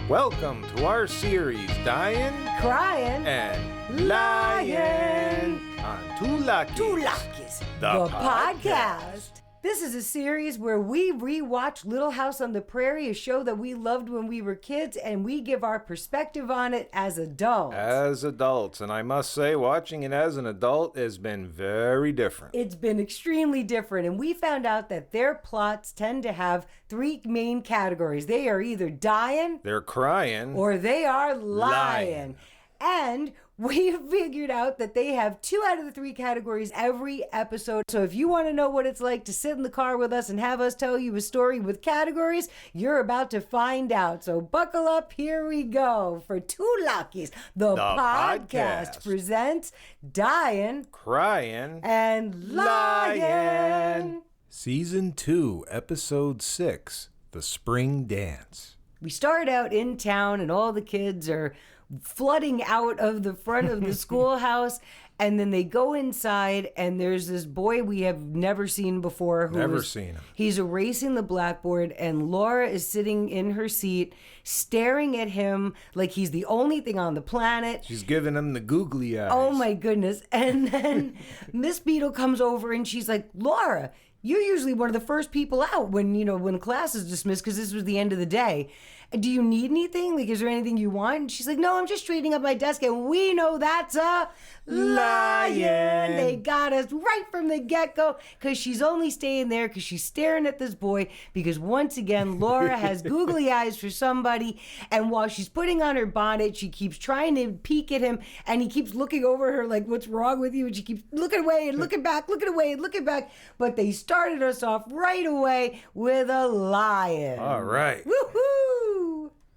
Welcome to our series, Dyin, Cryin and Lyin on Two Luckies, the podcast. This is a series where we rewatch Little House on the Prairie, a show that we loved when we were kids, and we give our perspective on it as adults. As adults, and I must say, watching it as an adult has been very different. It's been extremely different, and we found out that their plots tend to have three main categories. They are either dying, They're crying, or they are lying. And we figured out that they have 2 out of the 3 categories every episode. So if you want to know what it's like to sit in the car with us and have us tell you a story with categories, you're about to find out. So buckle up. Here we go. For Two Luckies, the podcast presents Dyin, Cryin, and Lyin. Season 2, Episode 6, The Spring Dance. We start out in town and all the kids are flooding out of the front of the schoolhouse, and then they go inside and there's this boy we have never seen before. Seen him. He's erasing the blackboard, and Laura is sitting in her seat staring at him like he's the only thing on the planet. She's giving him the googly eyes. Oh my goodness. And then Miss Beadle comes over and she's like, Laura, you're usually one of the first people out when class is dismissed, because this was the end of the day. Do you need anything? Like, is there anything you want? And she's like, no, I'm just straightening up my desk. And we know that's a lion. They got us right from the get-go, because she's only staying there because she's staring at this boy, because once again, Laura has googly eyes for somebody. And while she's putting on her bonnet, she keeps trying to peek at him, and he keeps looking over her like, what's wrong with you? And she keeps looking away and looking back, looking away and looking back. But they started us off right away with a lion. All right. Woohoo!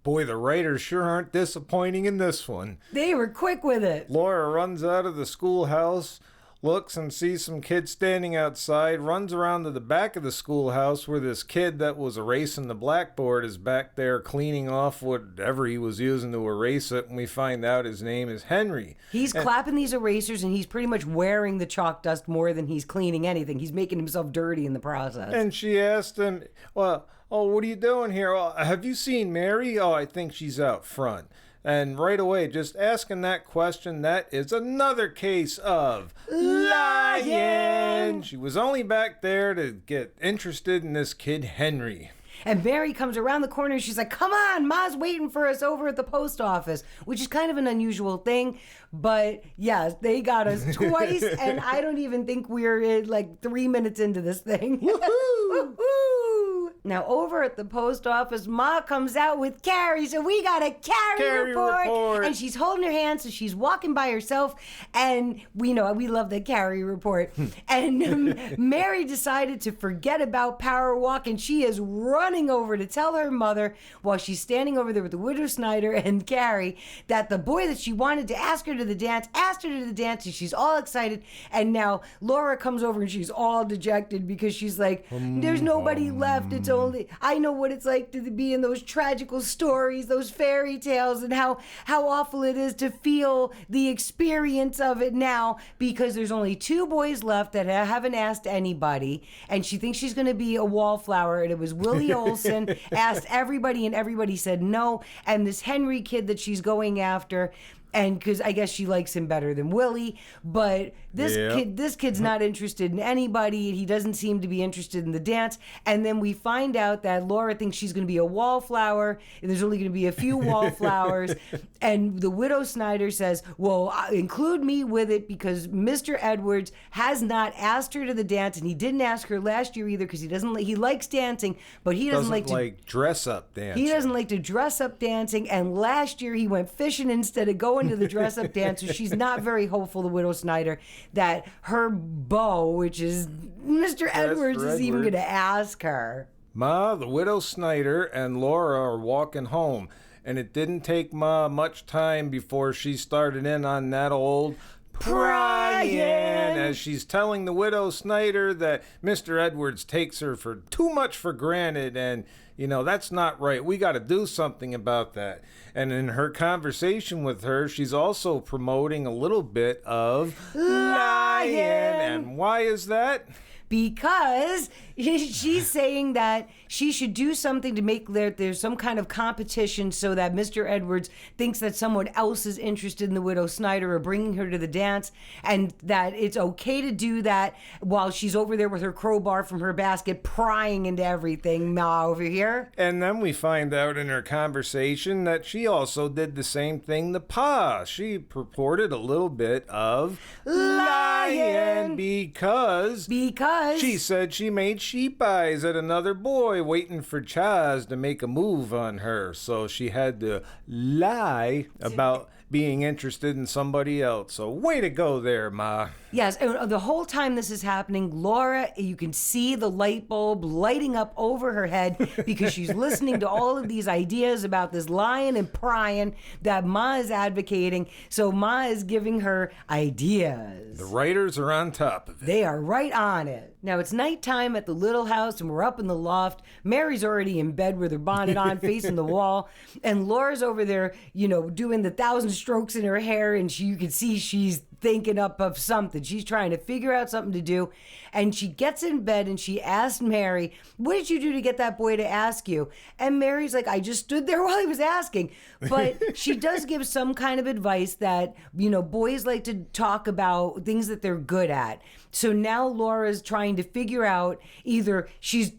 Boy, the writers sure aren't disappointing in this one. They were quick with it. Laura runs out of the schoolhouse, looks and sees some kids standing outside, runs around to the back of the schoolhouse where this kid that was erasing the blackboard is back there cleaning off whatever he was using to erase it, and we find out his name is Henry. He's clapping these erasers, and he's pretty much wearing the chalk dust more than he's cleaning anything. He's making himself dirty in the process. And she asked him, well, what are you doing here? Oh, have you seen Mary? Oh, I think she's out front. And right away, just asking that question, that is another case of lying. She was only back there to get interested in this kid, Henry. And Mary comes around the corner and she's like, come on, Ma's waiting for us over at the post office, which is kind of an unusual thing. But yes, they got us twice, and I don't even think we're like 3 minutes into this thing. Woohoo! Now, over at the post office, Ma comes out with Carrie, so we got a Carrie report. And she's holding her hand, so she's walking by herself, and we love the Carrie report. And Mary decided to forget about Power Walk, and she is running over to tell her mother, while she's standing over there with the widow Snyder and Carrie, that the boy that she wanted to ask her to the dance asked her to the dance, and she's all excited. And now Laura comes over and she's all dejected because she's like, there's nobody left. It's only, I know what it's like to be in those tragical stories, those fairy tales, and how awful it is to feel the experience of it now, because there's only 2 boys left that haven't asked anybody, and she thinks she's going to be a wallflower. And it was Willie Olson asked everybody, and everybody said no. And this Henry kid that she's going after, and because I guess she likes him better than Willie, but this kid's not interested in anybody. He doesn't seem to be interested in the dance. And then we find out that Laura thinks she's going to be a wallflower, and there's only going to be a few wallflowers. And the widow Snyder says, well, include me with it, because Mr. Edwards has not asked her to the dance, and he didn't ask her last year either, because he likes dancing, but he doesn't like dress up dancing. He doesn't like to dress up dancing, and last year he went fishing instead of going to the dress-up dance. So she's not very hopeful, the widow Snyder, that her beau, which is Mr. Edwards, is even going to ask her. Ma, the widow Snyder, and Laura are walking home, and it didn't take Ma much time before she started in on that old Pryin, as she's telling the widow Snyder that Mr. Edwards takes her for too much for granted, and that's not right. We got to do something about that. And in her conversation with her, she's also promoting a little bit of lying. And why is that? Because She's saying that she should do something to make there's some kind of competition so that Mr. Edwards thinks that someone else is interested in the widow Snyder or bringing her to the dance, and that it's okay to do that while she's over there with her crowbar from her basket prying into everything. Ma over here. And then we find out in her conversation that she also did the same thing to Pa. She purported a little bit of lying because she said she made sheep eyes at another boy waiting for Chaz to make a move on her. So she had to lie about being interested in somebody else. So way to go there, Ma. Yes, and the whole time this is happening, Laura, you can see the light bulb lighting up over her head because she's listening to all of these ideas about this lying and prying that Ma is advocating. So Ma is giving her ideas. The writers are on top of it. They are right on it. Now it's nighttime at the little house and we're up in the loft. Mary's already in bed with her bonnet on facing the wall. And Laura's over there, doing the 1,000 strokes in her hair, and you can see she's thinking up of something. She's trying to figure out something to do. And she gets in bed and she asks Mary, what did you do to get that boy to ask you? And Mary's like, I just stood there while he was asking. But she does give some kind of advice that, boys like to talk about things that they're good at. So now Laura's trying to figure out either she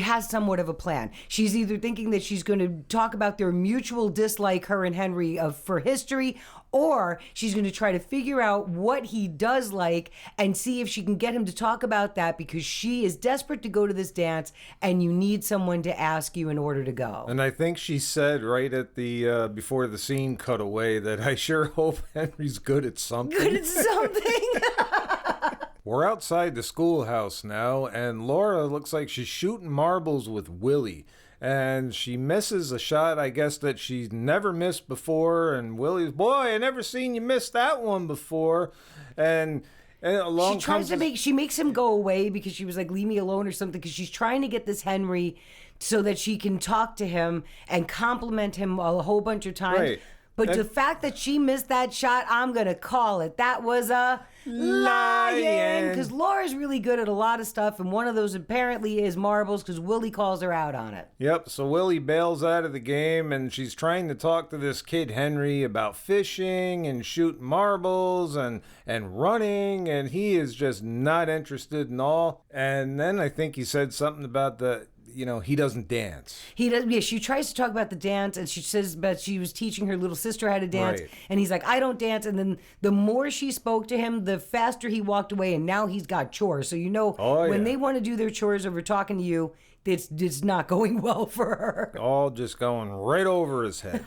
has somewhat of a plan. She's either thinking that she's going to talk about their mutual dislike, her and Henry, for history, or she's going to try to figure out what he does like and see if she can get him to talk about that, because she is desperate to go to this dance and you need someone to ask you in order to go. And I think she said right at the before the scene cut away that I sure hope Henry's good at something. Good at something? We're outside the schoolhouse now, and Laura looks like she's shooting marbles with Willie. And she misses a shot, I guess, that she's never missed before. And Willie's, boy, I never seen you miss that one before. And along she makes him go away because she was like, leave me alone or something, because she's trying to get this Henry so that she can talk to him and compliment him a whole bunch of times. Right. But the fact that she missed that shot, I'm going to call it. That was a lying. Because Laura's really good at a lot of stuff, and one of those apparently is marbles, because Willie calls her out on it. Yep, so Willie bails out of the game, and she's trying to talk to this kid Henry about fishing and shooting marbles and running, and he is just not interested in all. And then I think he said something about he doesn't dance. He does. Yeah, she tries to talk about the dance, and she says that she was teaching her little sister how to dance. Right. And he's like, I don't dance. And then the more she spoke to him, the faster he walked away. And now he's got chores. So when they want to do their chores over talking to you, it's not going well for her. All just going right over his head.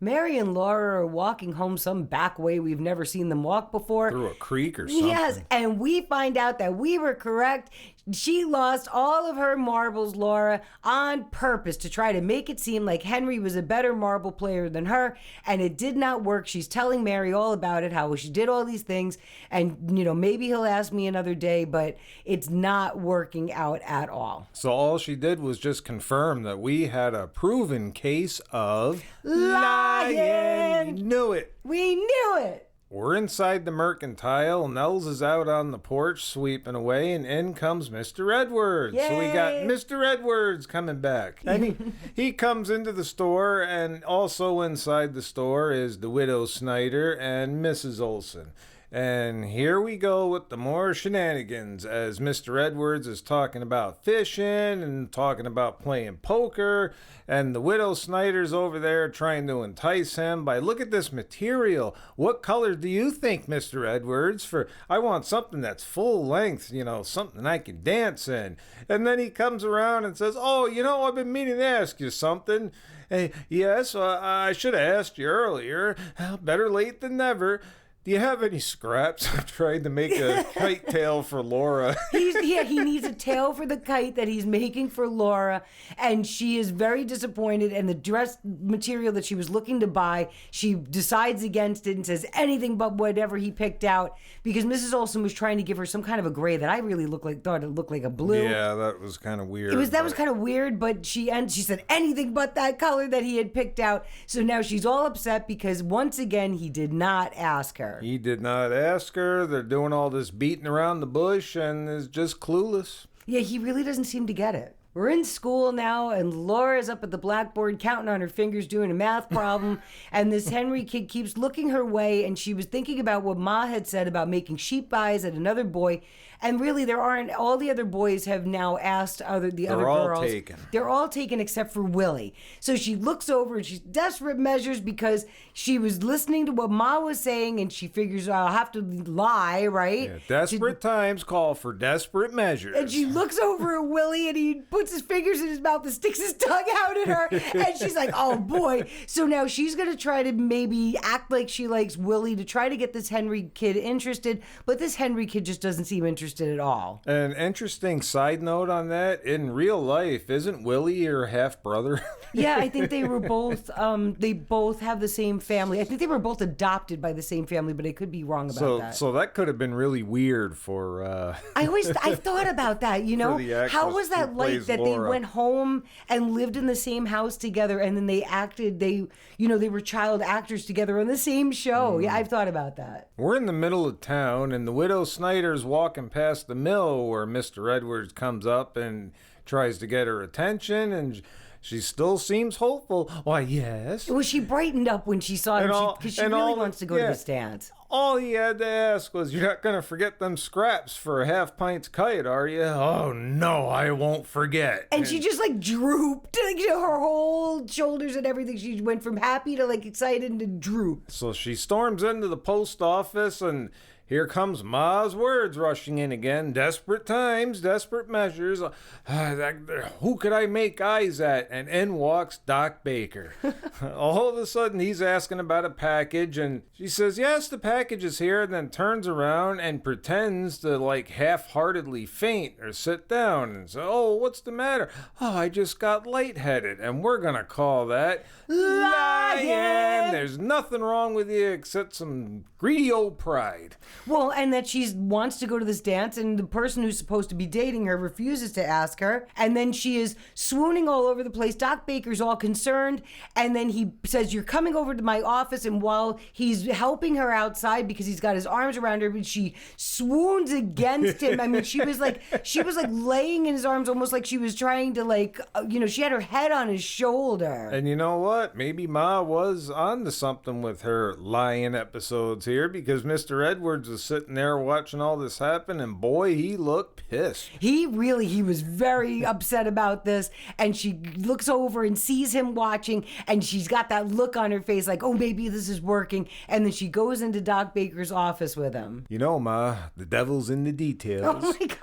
Mary and Laura are walking home some back way we've never seen them walk before. Through a creek or something. Yes, and we find out that we were correct. She lost all of her marbles, Laura, on purpose to try to make it seem like Henry was a better marble player than her, and it did not work. She's telling Mary all about it, how she did all these things, and, maybe he'll ask me another day, but it's not working out at all. So all she did was just confirm that we had a proven case of lying. You knew it. We knew it. We're inside the mercantile. Nels is out on the porch sweeping away, and in comes Mr. Edwards. Yay! So we got Mr. Edwards coming back. And he comes into the store, and also inside the store is the widow Snyder and Mrs. Olson. And here we go with the more shenanigans as Mr. Edwards is talking about fishing and talking about playing poker, and the widow Snyder's over there trying to entice him by, look at this material. What color do you think, Mr. Edwards? For I want something that's full length, something I can dance in. And then he comes around and says, oh, I've been meaning to ask you something. Hey, yes, I should have asked you earlier. Better late than never. Do you have any scraps? I tried to make a kite tail for Laura. He needs a tail for the kite that he's making for Laura, and she is very disappointed. And the dress material that she was looking to buy, she decides against it and says anything but whatever he picked out, because Mrs. Olson was trying to give her some kind of a gray that I really thought it looked like a blue. Yeah, that was kind of weird. That was kind of weird, but she said anything but that color that he had picked out. So now she's all upset because once again he did not ask her. He did not ask her. They're doing all this beating around the bush and is just clueless. Yeah, he really doesn't seem to get it. We're in school now, and Laura's up at the blackboard counting on her fingers doing a math problem, and this Henry kid keeps looking her way, and she was thinking about what Ma had said about making sheep eyes at another boy, and really there aren't, all the other boys have now asked the other girls. All taken. They're all taken except for Willie. So she looks over and she's desperate measures because she was listening to what Ma was saying, and she figures I'll have to lie, right? Yeah, desperate times call for desperate measures. And she looks over at Willie, and he puts his fingers in his mouth and sticks his tongue out at her. And she's like, oh boy. So now she's going to try to maybe act like she likes Willie to try to get this Henry kid interested. But this Henry kid just doesn't seem interested at all. An interesting side note on that, in real life, isn't Willie your half-brother? Yeah, I think they were both, they both have the same family. I think they were both adopted by the same family, but I could be wrong about that. So that could have been really weird for... I thought about that, you know? How was that like that Laura. they went home and lived in the same house together, and then they were child actors together on the same show. Yeah, I've thought about that. We're in the middle of town, and the widow Snyder's walking past the mill where Mr. Edwards comes up and tries to get her attention, and she still seems hopeful. Why, yes. Well, she brightened up when she saw him because she really wants to go to this dance. All he had to ask was, you're not going to forget them scraps for a half-pint's kite, are you? Oh, no, I won't forget. And she just, like, drooped, like, you know, her whole shoulders and everything. She went from happy to, like, excited to droop. So she storms into the post office, and here comes Ma's words rushing in again. Desperate times, desperate measures. Who could I make eyes at? And in walks Doc Baker. All of a sudden, he's asking about a package, and she says, yes, the package is here, and then turns around and pretends to, like, half-heartedly faint or sit down and say, oh, what's the matter? Oh, I just got lightheaded, and we're going to call that lying. There's nothing wrong with you except some greedy old pride. Well, and that she wants to go to this dance, and the person who's supposed to be dating her refuses to ask her, and then she is swooning all over the place. Doc Baker's all concerned, and then he says, you're coming over to my office, and while he's helping her outside because he's got his arms around her, but she swoons against him. I mean, she was like laying in his arms, almost like she was trying to, she had her head on his shoulder. And you know what? Maybe Ma was on to something with her lying episodes here, because Mr. Edwards was sitting there watching all this happen, and boy, he looked pissed. He was very upset about this, and she looks over and sees him watching, and she's got that look on her face like, oh, maybe this is working, and then she goes into Doc Baker's office with him. You know, Ma, the devil's in the details. Oh my God.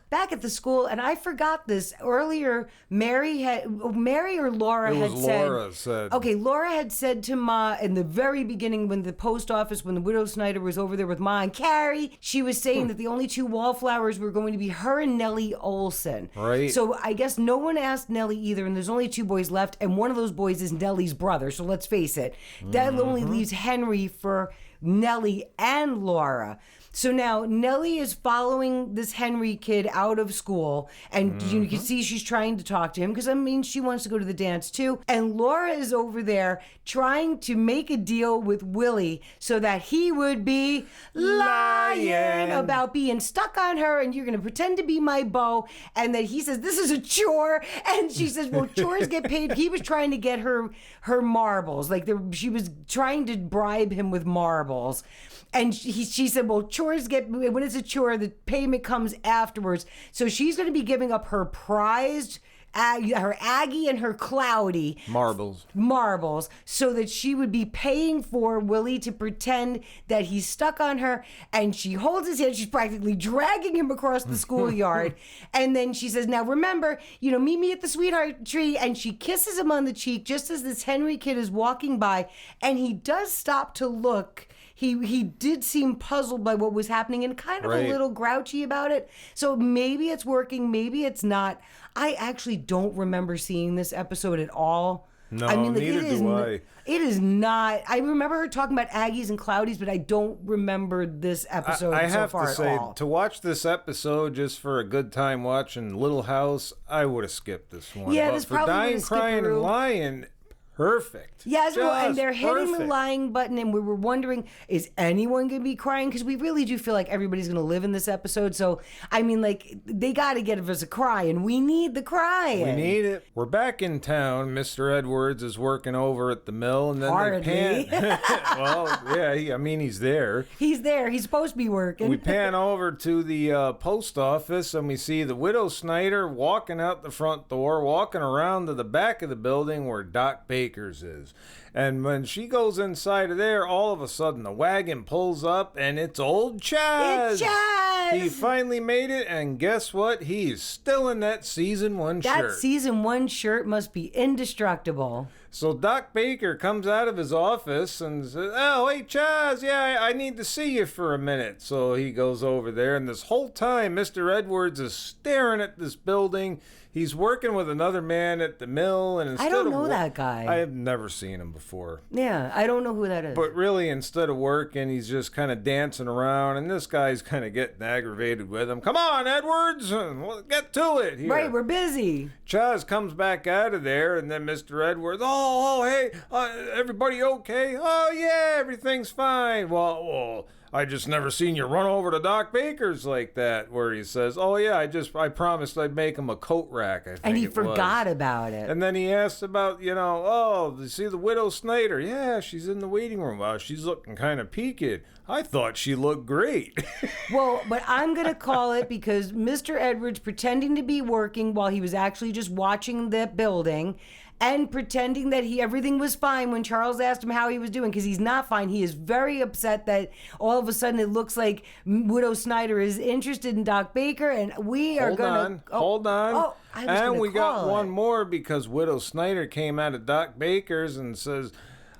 Back at the school, and I forgot this earlier. Mary or Laura said. Okay, Laura had said to Ma in the very beginning when the widow Snyder was over there with Ma and Carrie, she was saying that the only two wallflowers were going to be her and Nellie Olson. Right. So I guess no one asked Nellie either, and there's only two boys left, and one of those boys is Nellie's brother. So let's face it, that only leaves Henry for Nellie and Laura. So now Nellie is following this Henry kid out of school, and you can see she's trying to talk to him because, I mean, she wants to go to the dance too. And Laura is over there trying to make a deal with Willie so that he would be lying about being stuck on her, and you're going to pretend to be my beau, and that he says, this is a chore. And she says, well, chores get paid. He was trying to get her marbles. She was trying to bribe him with marbles. And she said, well, when it's a chore, the payment comes afterwards. So she's going to be giving up her prized, her Aggie and her Cloudy. Marbles. So that she would be paying for Willie to pretend that he's stuck on her. And she holds his hand. She's practically dragging him across the schoolyard. And then she says, now remember, meet me at the sweetheart tree. And she kisses him on the cheek just as this Henry kid is walking by. And he does stop to look. He did seem puzzled by what was happening and kind of a little grouchy about it. So maybe it's working, maybe it's not. I actually don't remember seeing this episode at all. No, I mean, neither do I. It is not. I remember her talking about Aggies and Cloudies, but I don't remember this episode so far at all. I have to say, to watch this episode just for a good time watching Little House, I would have skipped this one. Yeah, but this for probably Dyin, Cryin and Lyin, perfect. Yes, well, and they're hitting the perfect. lying button, and we were wondering, is anyone going to be crying? Because we really do feel like everybody's going to live in this episode. So, I mean, like, they got to get us a cry, and we need the cry. We need it. We're back in town. Mr. Edwards is working over at the mill, and then Hardly. they pan. Well, yeah, he's there. He's there. He's supposed to be working. We pan over to the post office, and we see the widow Snyder walking out the front door, walking around to the back of the building where Doc Baker's is. And when she goes inside of there, all of a sudden the wagon pulls up, and it's old Chaz. It's Chaz! He finally made it, and guess what? He's still in that season 1 shirt. That season 1 shirt must be indestructible. So Doc Baker comes out of his office and says, "Oh, hey, Chaz, yeah, I need to see you for a minute." So he goes over there, and this whole time, Mr. Edwards is staring at this building. He's working with another man at the mill, and I don't know that guy. I have never seen him before. Yeah, I don't know who that is. But really, instead of working, he's just kind of dancing around, and this guy's kind of getting aggravated with him. "Come on, Edwards, get to it here." Right, we're busy. Chaz comes back out of there, and then Mr. Edwards, hey, everybody okay? "Oh, yeah, everything's fine." Well, I just never seen you run over to Doc Baker's like that, where he says, "Oh, yeah, I promised I'd make him a coat rack," I think And he it forgot was. about it. And then he asked about, "Oh, you see the widow Snyder?" "Yeah, she's in the waiting room." "Well, she's looking kind of peaked." "I thought she looked great." Well, but I'm going to call it because Mr. Edwards pretending to be working while he was actually just watching the building and pretending that everything was fine when Charles asked him how he was doing, because he's not fine. He is very upset that all of a sudden it looks like Widow Snyder is interested in Doc Baker, and we are going to... Hold on. Oh, I was and gonna we got call one it. more, because Widow Snyder came out of Doc Baker's and says,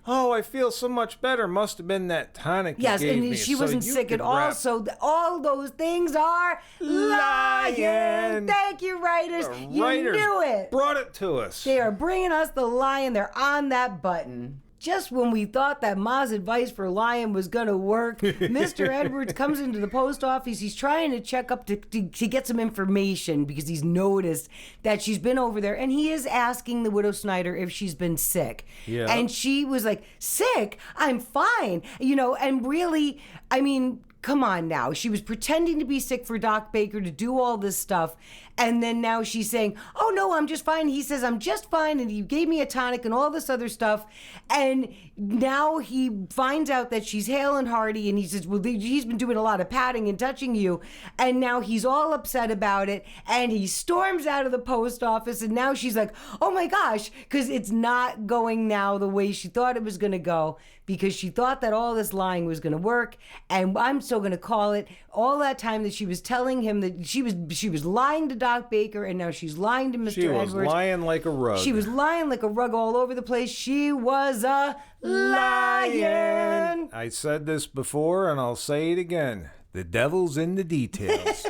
"Oh, I feel so much better. Must have been that tonic you Yes, gave and me, she so wasn't you sick at could all, rap." so all those things are lying. Thank you, writers. You knew it. Brought it to us. They are bringing us the lion. They're on that button. Just when we thought that Ma's advice for Lion was going to work, Mr. Edwards comes into the post office. He's trying to check up to get some information because he's noticed that she's been over there. And he is asking the widow Snyder if she's been sick. Yeah. And she was like, "Sick? I'm fine." And really, I mean... Come on now. She was pretending to be sick for Doc Baker to do all this stuff. And then now she's saying, "Oh, no, I'm just fine." He says, "I'm just fine. And he gave me a tonic and all this other stuff." And now he finds out that she's hale and hearty. And he says, "Well, he's been doing a lot of patting and touching you." And now he's all upset about it. And he storms out of the post office. And now she's like, "Oh, my gosh," because it's not going now the way she thought it was going to go, because she thought that all this lying was going to work. And I'm still going to call it, all that time that she was telling him that she was lying to Doc Baker, and now she's lying to Mr. Edwards. She was lying like a rug. She was lying like a rug all over the place. She was a lion. I said this before, and I'll say it again. The devil's in the details.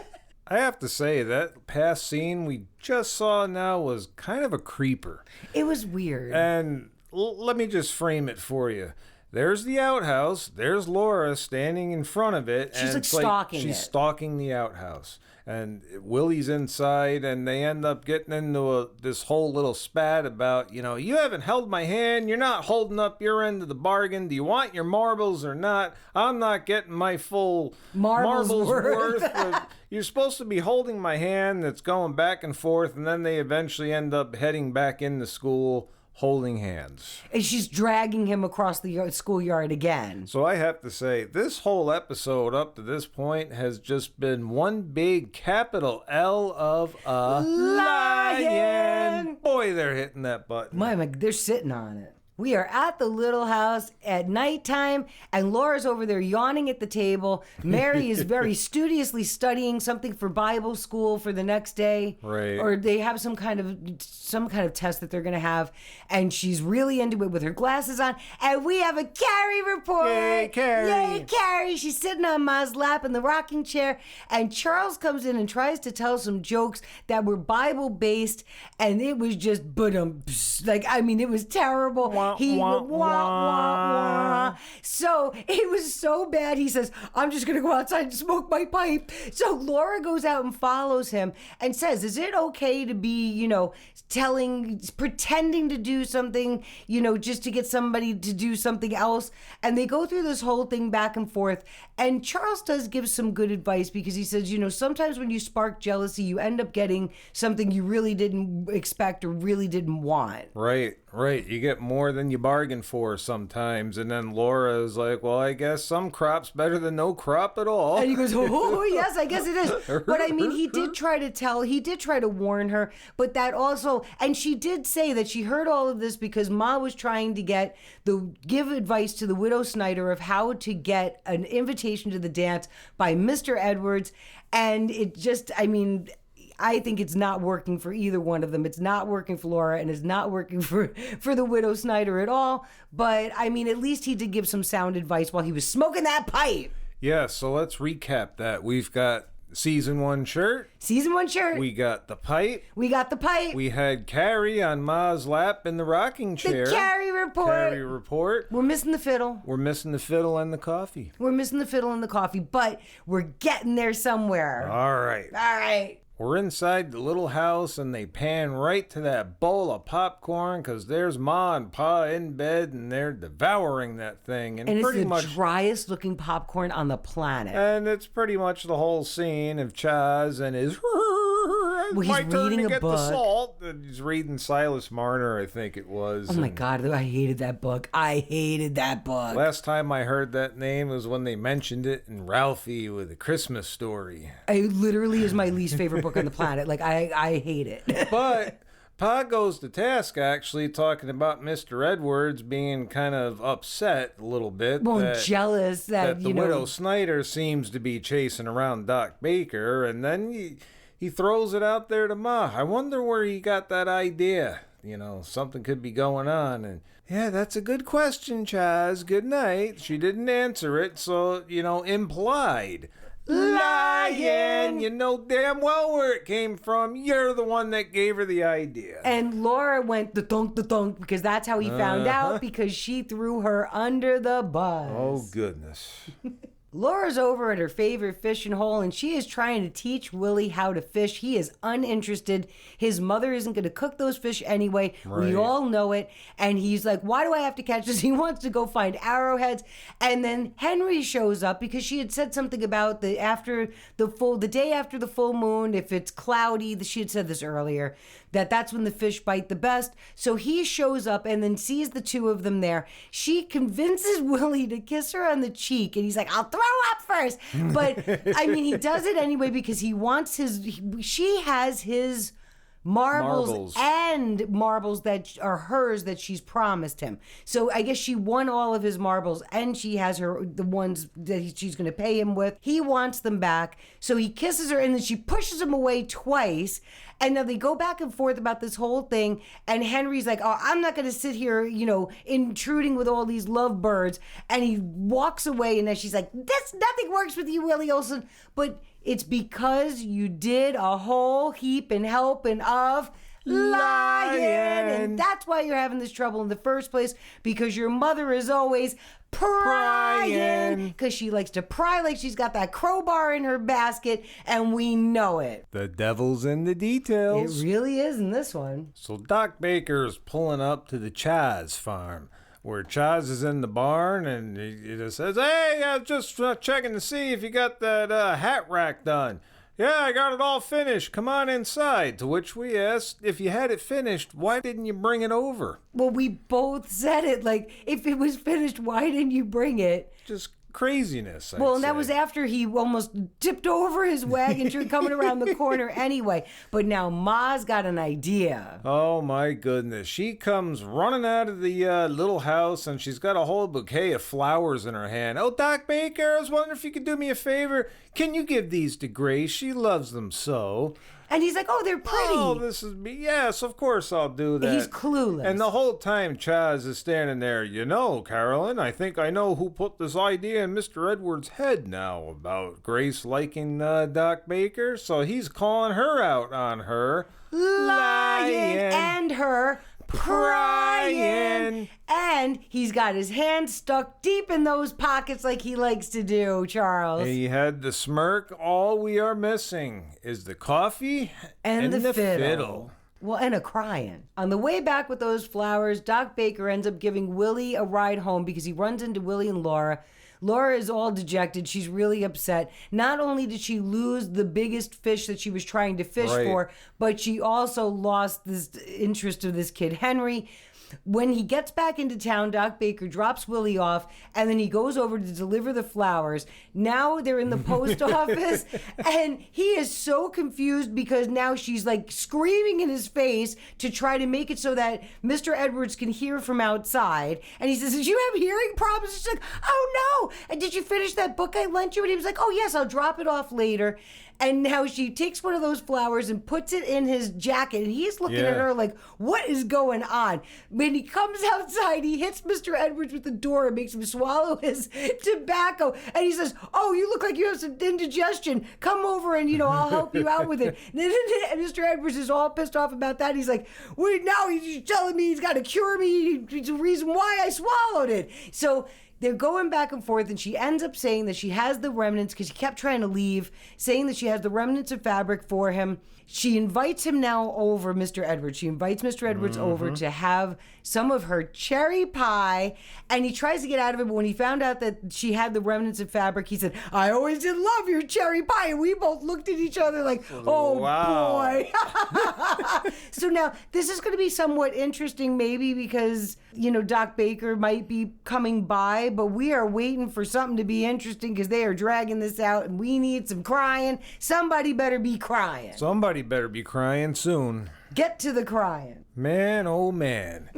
I have to say, that past scene we just saw now was kind of a creeper. It was weird. And let me just frame it for you. There's the outhouse. There's Laura standing in front of it. She's and like it's stalking she's it. stalking the outhouse. And Willie's inside, and they end up getting into this whole little spat about, "You haven't held my hand. You're not holding up your end of the bargain. Do you want your marbles or not? I'm not getting my full Marbles worth." You're supposed to be holding my hand. That's going back and forth, and then they eventually end up heading back into school holding hands. And she's dragging him across the schoolyard again. So I have to say, this whole episode up to this point has just been one big capital L of a lion. Boy, they're hitting that button. They're sitting on it. We are at the little house at nighttime, and Laura's over there yawning at the table. Mary is very studiously studying something for Bible school for the next day. Right. Or they have some kind of test that they're going to have, and she's really into it with her glasses on. And we have a Carrie report. Yay, Carrie. Yay, Carrie. She's sitting on Ma's lap in the rocking chair, and Charles comes in and tries to tell some jokes that were Bible-based, and it was just it was terrible. wah, wah. So it was so bad. He says, I'm just going to go outside and smoke my pipe. So Laura goes out and follows him and says, is it okay to be, pretending to do something, just to get somebody to do something else? And they go through this whole thing back and forth. And Charles does give some good advice because he says, sometimes when you spark jealousy, you end up getting something you really didn't expect or really didn't want. Right. You get more than you bargain for sometimes. And then Laura is like, well, I guess some crop's better than no crop at all. And he goes, oh, yes, I guess it is. But I mean, he did try to warn her. But that also, and she did say that she heard all of this because Ma was trying to give advice to the widow Snyder of how to get an invitation to the dance by Mr. Edwards. And it just, I think it's not working for either one of them. It's not working for Laura and it's not working for the widow Snyder at all. But at least he did give some sound advice while he was smoking that pipe. Yeah, so let's recap that. We've got season 1 shirt. Season 1 shirt. We got the pipe. We had Carrie on Ma's lap in the rocking chair. The Carrie report. We're missing the fiddle. And the coffee. But we're getting there somewhere. All right. We're inside the little house, and they pan right to that bowl of popcorn because there's Ma and Pa in bed, and they're devouring that thing. And it's the driest looking popcorn on the planet. And it's pretty much the whole scene of Chaz and his... Well, he's my turn reading to a get book. The salt. And he's reading Silas Marner, I think it was. Oh my God, I hated that book. Last time I heard that name was when they mentioned it in Ralphie with A Christmas Story. It literally is my least favorite book on the planet. I hate it. But Pa goes to task, actually, talking about Mr. Edwards being kind of upset a little bit. Well, jealous that the widow Snyder seems to be chasing around Doc Baker, and then he throws it out there to Ma. I wonder where he got that idea. Something could be going on. And yeah, that's a good question, Chaz. Good night. She didn't answer it, so, implied. Lying! You know damn well where it came from. You're the one that gave her the idea. And Laura went the thunk because that's how he found out, because she threw her under the bus. Oh, goodness. Laura's over at her favorite fishing hole, and she is trying to teach Willie how to fish. He is uninterested. His mother isn't going to cook those fish anyway. Right. We all know it. And he's like, why do I have to catch this? He wants to go find arrowheads. And then Henry shows up because she had said something about the day after the full moon, if it's cloudy, she had said this earlier, that's when the fish bite the best. So he shows up and then sees the two of them there. She convinces Willie to kiss her on the cheek, and he's like, I'll throw up first. But he does it anyway because he wants she has his marbles and marbles that are hers that she's promised him. So I guess she won all of his marbles, and she has the ones that she's going to pay him with. He wants them back. So he kisses her, and then she pushes him away twice. And now they go back and forth about this whole thing. And Henry's like, oh, I'm not going to sit here, intruding with all these lovebirds. And he walks away. And then she's like, nothing works with you, Willie Olson. But it's because you did a whole heap and helping of lying. And that's why you're having this trouble in the first place, because your mother is always prying, because she likes to pry like she's got that crowbar in her basket, and we know it. The devil's in the details. It really is in this one. So Doc Baker's pulling up to the Chaz farm, where Chaz is in the barn, and he just says, hey, I was just checking to see if you got that hat rack done. Yeah, I got it all finished. Come on inside. To which we asked, if you had it finished, why didn't you bring it over? Well, we both said it. Like, if it was finished, why didn't you bring it? Just craziness, I'd and that was after he almost tipped over his wagon coming around the corner anyway. But now Ma's got an idea. Oh, my goodness. She comes running out of the little house, and she's got a whole bouquet of flowers in her hand. Oh, Doc Baker, I was wondering if you could do me a favor. Can you give these to Grace? She loves them so. And he's like, oh, they're pretty. Oh, this is me. Yes, of course I'll do that. He's clueless. And the whole time Chaz is standing there, Carolyn, I think I know who put this idea in Mr. Edwards' head now about Grace liking Doc Baker. So he's calling her out on her lying and her prying. And he's got his hands stuck deep in those pockets like he likes to do, Charles. He had the smirk. All we are missing is the coffee And the fiddle. fiddle. Well, and a crying. On the way back with those flowers, Doc Baker ends up giving Willie a ride home because he runs into Willie and Laura. Laura is all dejected. She's really upset. Not only did she lose the biggest fish that she was trying to fish for, but she also lost this interest of this kid, Henry. When he gets back into town, Doc Baker drops Willie off, and then he goes over to deliver the flowers. Now they're in the post office, and he is so confused because now she's like screaming in his face to try to make it so that Mr. Edwards can hear from outside. And he says, "Did you have hearing problems?" She's like, "Oh no! And did you finish that book I lent you?" And he was like, "Oh yes, I'll drop it off later." And now she takes one of those flowers and puts it in his jacket. And he's looking at her like, what is going on? When he comes outside, he hits Mr. Edwards with the door and makes him swallow his tobacco. And he says, "Oh, you look like you have some indigestion. Come over and, I'll help you out with it." And Mr. Edwards is all pissed off about that. He's like, "Wait, now he's telling me he's got to cure me. It's the reason why I swallowed it." So they're going back and forth, and she ends up saying that she has the remnants because he kept trying to leave, saying that she has the remnants of fabric for him. She invites him now over, Mr. Edwards. She invites Mr. Edwards over to have some of her cherry pie, and he tries to get out of it, but when he found out that she had the remnants of fabric, he said, "I always did love your cherry pie," and we both looked at each other like, oh, boy. So now, this is going to be somewhat interesting, maybe, because, Doc Baker might be coming by, but we are waiting for something to be interesting because they are dragging this out, and we need some crying. Somebody better be crying. Somebody better be crying soon. Get to the crying. Man, oh man.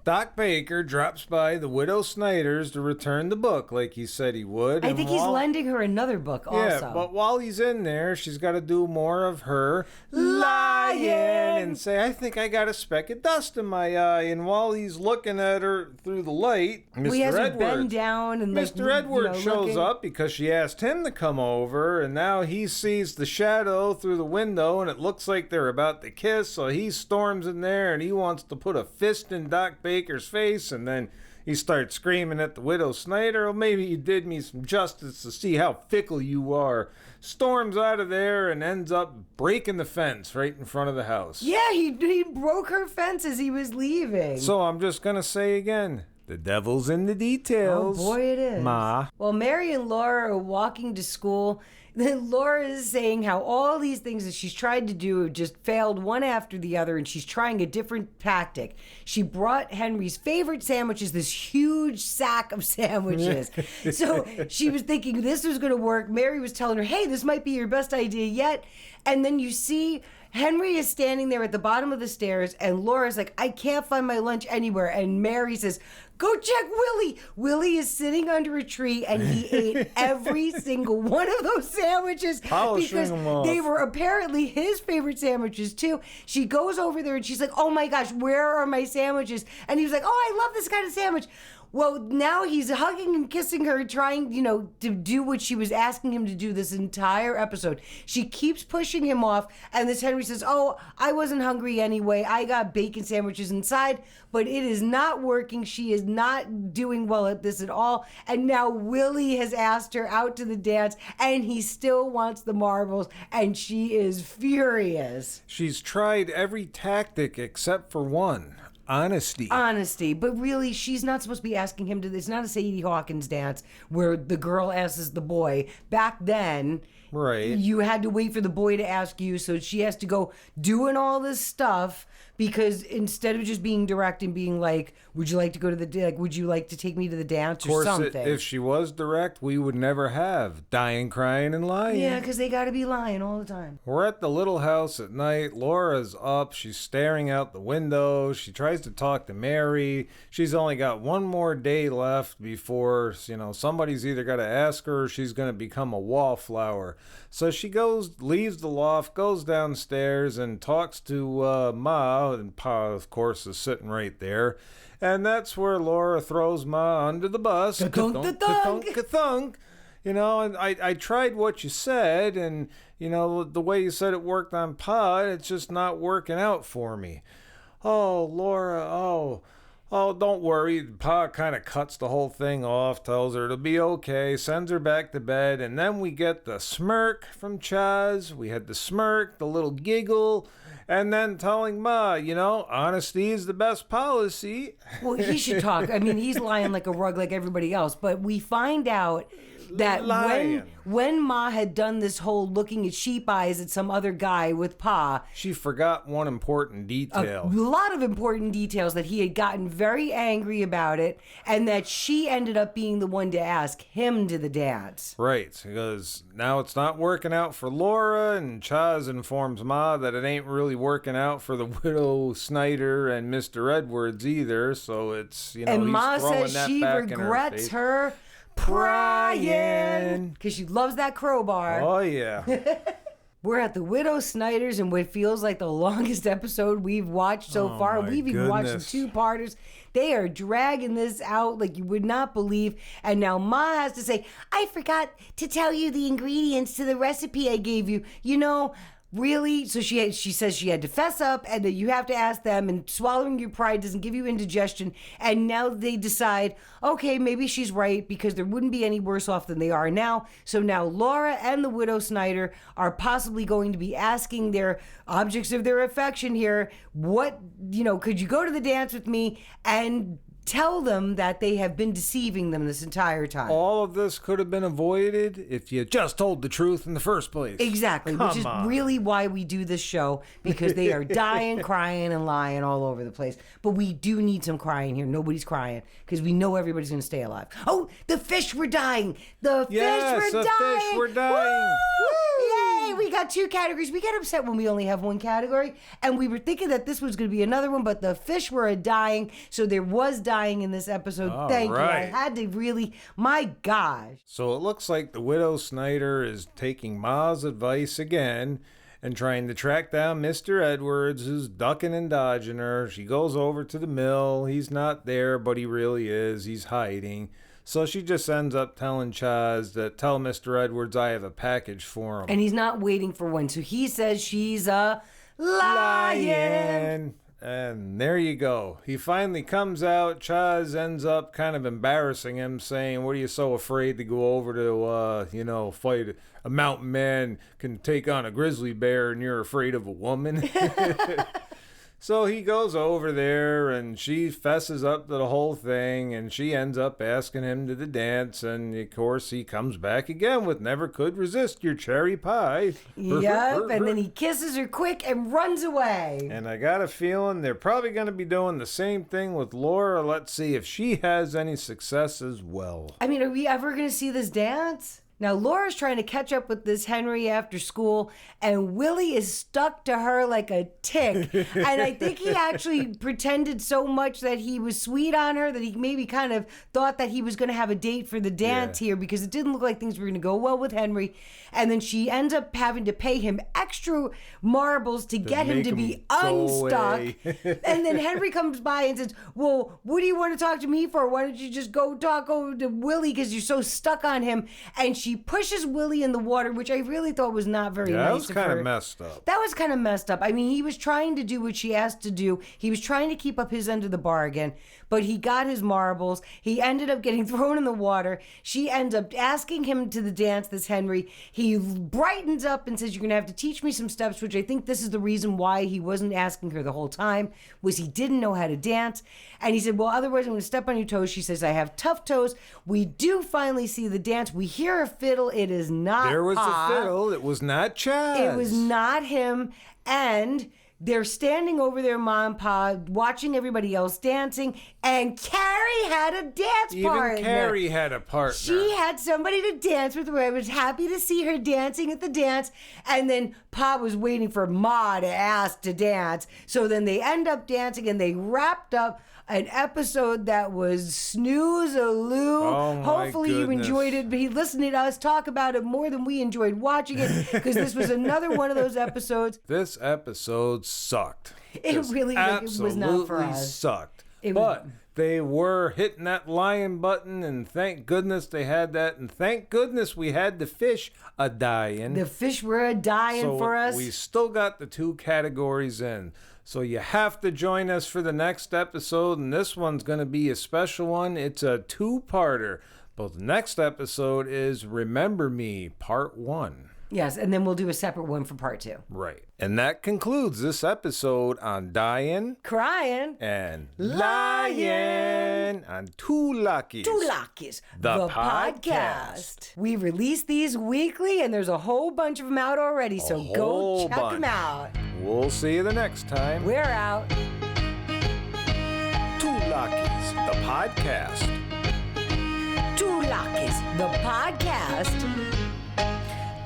Doc Baker drops by the Widow Snyder's to return the book like he said he would. I think he's lending her another book also. Yeah, but while he's in there, she's got to do more of her lying and say, "I think I got a speck of dust in my eye." And while he's looking at her through the light, He has her bend down and Mr. Edwards shows up because she asked him to come over, and now he sees the shadow through the window, and it looks like they're about to kiss, so he storms in there, and he wants to put a fist in Doc Baker's face, and then he starts screaming at the Widow Snyder. "Oh, maybe you did me some justice to see how fickle you are." Storms out of there and ends up breaking the fence right in front of the house. Yeah, he broke her fence as he was leaving. So I'm just going to say again, the devil's in the details. Oh, boy, it is. Ma. Well, Mary and Laura are walking to school. Then Laura is saying how all these things that she's tried to do have just failed one after the other, and she's trying a different tactic. She brought Henry's favorite sandwiches, this huge sack of sandwiches. So she was thinking this was going to work. Mary was telling her, "Hey, this might be your best idea yet." And then you see Henry is standing there at the bottom of the stairs, and Laura's like, "I can't find my lunch anywhere." And Mary says, "Go check Willie." Willie is sitting under a tree, and he ate every single one of those sandwiches because they were apparently his favorite sandwiches too. She goes over there and she's like, "Oh my gosh, where are my sandwiches?" And he was like, "Oh, I love this kind of sandwich." Well, now he's hugging and kissing her, trying, to do what she was asking him to do this entire episode. She keeps pushing him off, and this Henry says, "Oh, I wasn't hungry anyway. I got bacon sandwiches inside," but it is not working. She is not doing well at this at all. And now Willie has asked her out to the dance, and he still wants the marbles, and she is furious. She's tried every tactic except for one. Honesty. But really, she's not supposed to be asking him to this. It's not a Sadie Hawkins dance where the girl asks the boy. Back then, right, you had to wait for the boy to ask you, so she has to go doing all this stuff because instead of just being direct and being like, "Would you like to go to the would you like to take me to the dance?" or something. If she was direct, we would never have Dyin, Cryin and Lyin. Yeah, because they got to be lying all the time. We're at the little house at night. Laura's up. She's staring out the window. She tries to talk to Mary. She's only got one more day left before, somebody's either got to ask her or she's going to become a wallflower. So she leaves the loft, goes downstairs and talks to Ma, and Pa, of course, is sitting right there. And that's where Laura throws Ma under the bus. Ka-thunk. And I tried what you said, and, the way you said it worked on Pa, it's just not working out for me. Oh, Laura, Oh, don't worry. Pa kind of cuts the whole thing off, tells her it'll be okay, sends her back to bed, and then we get the smirk from Chaz. We had the smirk, the little giggle, and then telling Ma, honesty is the best policy. Well, he should talk. I mean, he's lying like a rug like everybody else, but we find out that when Ma had done this whole looking at sheep eyes at some other guy with Pa, she forgot one important detail. A lot of important details, that he had gotten very angry about it, and that she ended up being the one to ask him to the dance. Right, because now it's not working out for Laura, and Chaz informs Ma that it ain't really working out for the widow Snyder and Mr. Edwards either, so it's, and he's Ma throwing says that she back regrets in her her Pryin, because she loves that crowbar. Oh, yeah. We're at the Widow Snyder's in what feels like the longest episode we've watched so far. We've even watched the two-parters. They are dragging this out like you would not believe. And now Ma has to say, I forgot to tell you the ingredients to the recipe I gave you. Really? So she says she had to fess up, and that you have to ask them, and swallowing your pride doesn't give you indigestion. And now they decide, okay, maybe she's right, because there wouldn't be any worse off than they are now. So now Laura and the Widow Snyder are possibly going to be asking their objects of their affection here, could you go to the dance with me and tell them that they have been deceiving them this entire time. All of this could have been avoided if you just told the truth in the first place. Exactly, which is really why we do this show, because they are dying, crying, and lying all over the place. But we do need some crying here. Nobody's crying, because we know everybody's going to stay alive. Oh, the fish were dying. The fish were dying. Woo! Yay, we got 2 categories. We get upset when we only have 1 category, and we were thinking that this was going to be another one, but the fish were dying, so there was dying in this episode. Thank you. I had to really, my gosh. So it looks like the Widow Snyder is taking Ma's advice again and trying to track down Mr. Edwards, who's ducking and dodging her. She goes over to the mill. He's not there, but he really is. He's hiding. So she just ends up telling Chaz that, tell Mr. Edwards I have a package for him. And he's not waiting for one. So he says she's a lion. And there you go. He finally comes out. Chaz ends up kind of embarrassing him, saying, what are you so afraid to go over to, fight a mountain man can take on a grizzly bear and you're afraid of a woman? So he goes over there and she fesses up to the whole thing and she ends up asking him to the dance. And of course he comes back again with never could resist your cherry pie. Yep, and then he kisses her quick and runs away. And I got a feeling they're probably going to be doing the same thing with Laura. Let's see if she has any success as well. I mean, are we ever going to see this dance? Now, Laura's trying to catch up with this Henry after school, and Willie is stuck to her like a tick. And I think he actually pretended so much that he was sweet on her that he maybe kind of thought that he was going to have a date for the dance here, because it didn't look like things were going to go well with Henry. And then she ends up having to pay him extra marbles to get him to be unstuck. And then Henry comes by and says, well, what do you want to talk to me for? Why don't you just go talk over to Willie because you're so stuck on him? And she pushes Willie in the water, which I really thought was not very nice. That was kind of messed up. That was kind of messed up. I mean, he was trying to do what she asked to do. He was trying to keep up his end of the bargain, but he got his marbles. He ended up getting thrown in the water. She ends up asking him to the dance, this Henry. He brightens up and says, you're going to have to teach me some steps, which I think this is the reason why he wasn't asking her the whole time, was he didn't know how to dance. And he said, well, otherwise I'm going to step on your toes. She says, I have tough toes. We do finally see the dance. We hear a fiddle. It is not There was Pa. a fiddle. It was not Chaz. It was not him. And they're standing over their Ma and Pa, watching everybody else dancing. And Carrie had a dance partner. Even Carrie had a partner. She had somebody to dance with her. I was happy to see her dancing at the dance. And then Pa was waiting for Ma to ask to dance. So then they end up dancing and they wrapped up an episode that was snooze-a-loo. Oh, Hopefully you enjoyed it. But he listened to us talk about it more than we enjoyed watching it, because this was another one of those episodes. This episode sucked. It really was not for us. Sucked. But they were hitting that lion button, and thank goodness they had that, and thank goodness we had the fish a-dying. The fish were a-dying for us. We still got the 2 categories in. So you have to join us for the next episode, and this one's going to be a special one. It's a two-parter. But the next episode is Remember Me, Part 1. Yes, and then we'll do a separate one for Part 2. Right. And that concludes this episode on Dyin, Cryin and Lyin on Two Luckies. Two Luckies, the podcast. We release these weekly, and there's a whole bunch of them out already, so go check them out. We'll see you the next time. We're out. Two Luckies, the podcast. Two Luckies, the podcast.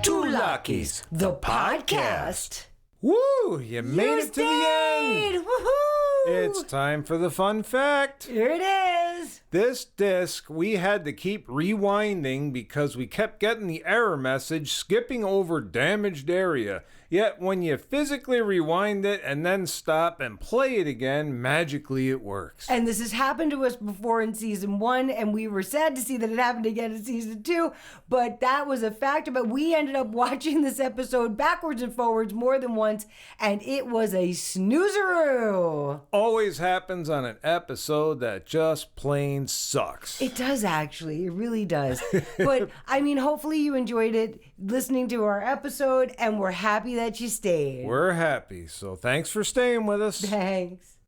Two Luckies, the podcast. Woo! You made it to the end. Woohoo! It's time for the fun fact. Here it is. This disc we had to keep rewinding because we kept getting the error message skipping over damaged area. Yet when you physically rewind it and then stop and play it again, magically it works. And this has happened to us before in season 1, and we were sad to see that it happened again in season 2, but that was a factor. But we ended up watching this episode backwards and forwards more than once, and it was a snoozeroo. Always happens on an episode that just plain sucks. It does, actually. It really does. But, I mean, hopefully you enjoyed it listening to our episode, and we're happy that you stayed. We're happy, so thanks for staying with us. Thanks.